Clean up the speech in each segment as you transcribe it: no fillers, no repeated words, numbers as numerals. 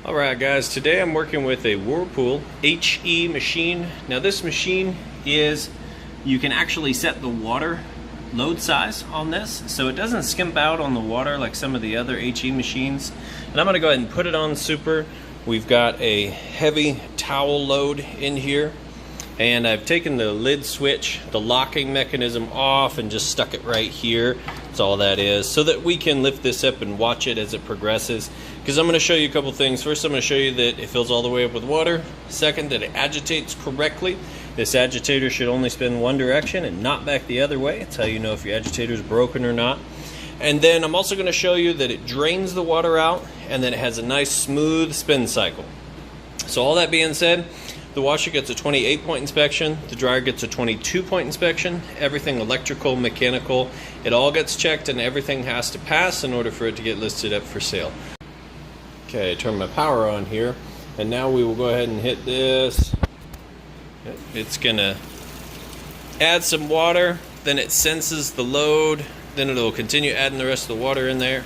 Alright guys, today I'm working with a Whirlpool HE machine. Now this machine is, you can actually set the water load size on this so it doesn't skimp out on the water like some of the other HE machines. And I'm going to go ahead and put it on super. We've got a heavy towel load in here, and I've taken the lid switch, the locking mechanism off, and just stuck it right here. That's all that is, so that we can lift this up and watch it as it progresses. Because I'm going to show you a couple things. First, I'm going to show you that it fills all the way up with water. Second, that it agitates correctly. This agitator should only spin one direction and not back the other way. It's how you know if your agitator is broken or not. And then I'm also going to show you that it drains the water out and then it has a nice smooth spin cycle. So all that being said, the washer gets a 28-point inspection, the dryer gets a 22-point inspection, everything electrical, mechanical, it all gets checked and everything has to pass in order for it to get listed up for sale. Okay, turn my power on here, and now we will go ahead and hit this. It's gonna add some water, then it senses the load, then it'll continue adding the rest of the water in there.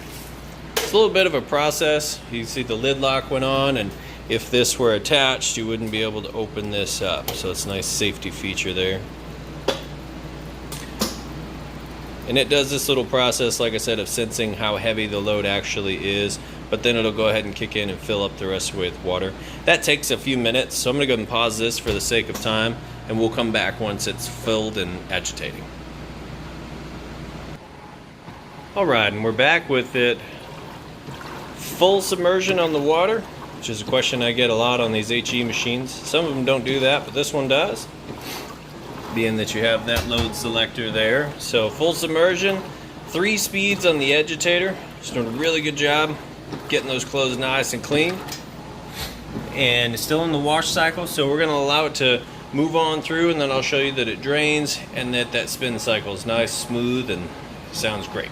It's a little bit of a process. You see the lid lock went on, and if this were attached, you wouldn't be able to open this up. So it's a nice safety feature there. And it does this little process, like I said, of sensing how heavy the load actually is, but then it'll go ahead and kick in and fill up the rest with water. That takes a few minutes, so I'm gonna go ahead and pause this for the sake of time, and we'll come back once it's filled and agitating. All right, and we're back with it. Full submersion on the water, which is a question I get a lot on these HE machines. Some of them don't do that, but this one does, being that you have that load selector there. So full submersion, 3 speeds on the agitator. It's doing a really good job getting those clothes nice and clean. And it's still in the wash cycle, so we're going to allow it to move on through, and then I'll show you that it drains and that spin cycle is nice, smooth, and sounds great.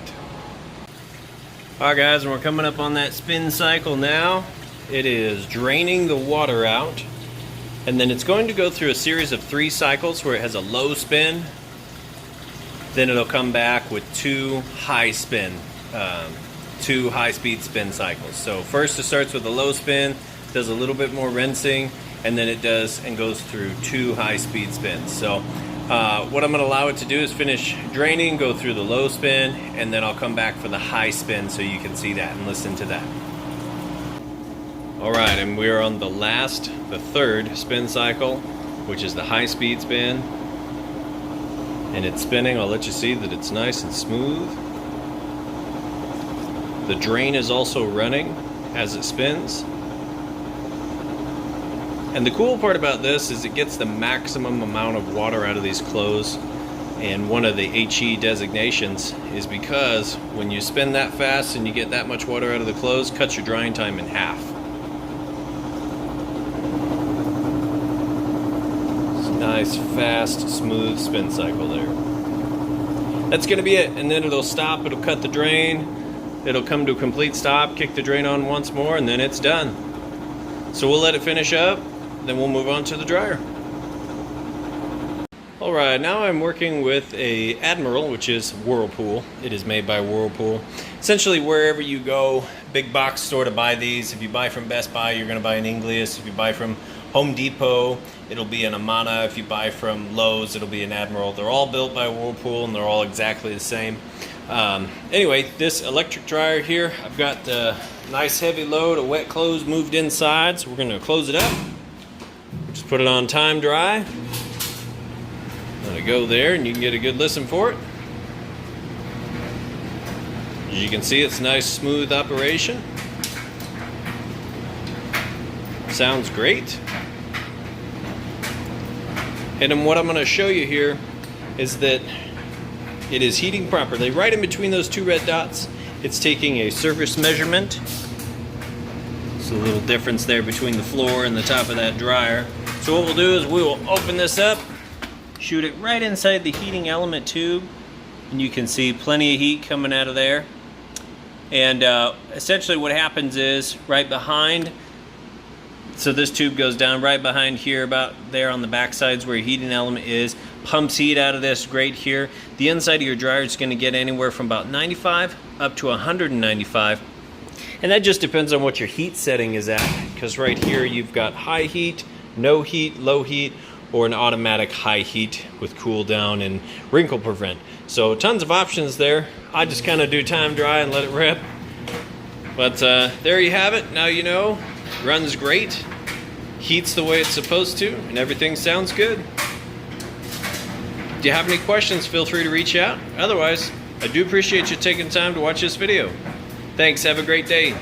Alright guys, and we're coming up on that spin cycle now. It is draining the water out, and then it's going to go through a series of 3 cycles where it has a low spin, then it'll come back with 2 high-speed spin cycles. So first it starts with a low spin, does a little bit more rinsing, and then it does and goes through 2 high-speed spins. So what I'm going to allow it to do is finish draining, go through the low spin, and then I'll come back for the high spin so you can see that and listen to that. Alright, and we're on the 3rd spin cycle, which is the high-speed spin. And it's spinning. I'll let you see that it's nice and smooth. The drain is also running as it spins. And the cool part about this is it gets the maximum amount of water out of these clothes. And one of the HE designations is because when you spin that fast and you get that much water out of the clothes, cuts your drying time in half. Nice, fast, smooth spin cycle there. That's going to be it, and then it'll stop, it'll cut the drain, it'll come to a complete stop, kick the drain on once more, and then it's done. So we'll let it finish up, then we'll move on to the dryer. Alright, now I'm working with a Admiral, which is Whirlpool. It is made by Whirlpool. Essentially, wherever you go, big box store to buy these. If you buy from Best Buy, you're going to buy an Inglis. If you buy from Home Depot, it'll be an Amana. If you buy from Lowe's, it'll be an Admiral. They're all built by Whirlpool, and they're all exactly the same. Anyway, this electric dryer here, I've got the nice heavy load of wet clothes moved inside, so we're going to close it up. Just put it on time dry. Let it go there, and you can get a good listen for it. As you can see, it's a nice, smooth operation. Sounds great. And then what I'm going to show you here is that it is heating properly. Right in between those 2 red dots, it's taking a surface measurement. There's a little difference there between the floor and the top of that dryer. So what we'll do is we will open this up, shoot it right inside the heating element tube, and you can see plenty of heat coming out of there. And essentially what happens is right behind, so this tube goes down right behind here, about there on the back sides where your heating element is, pumps heat out of this grate here. The inside of your dryer is going to get anywhere from about 95 up to 195. And that just depends on what your heat setting is at, because right here you've got high heat, no heat, low heat, or an automatic high heat with cool down and wrinkle prevent. So tons of options there. I just kind of do time dry and let it rip. But there you have it. Now you know, runs great, heats the way it's supposed to, and everything sounds good. If you have any questions, feel free to reach out. Otherwise, I do appreciate you taking time to watch this video. Thanks, have a great day.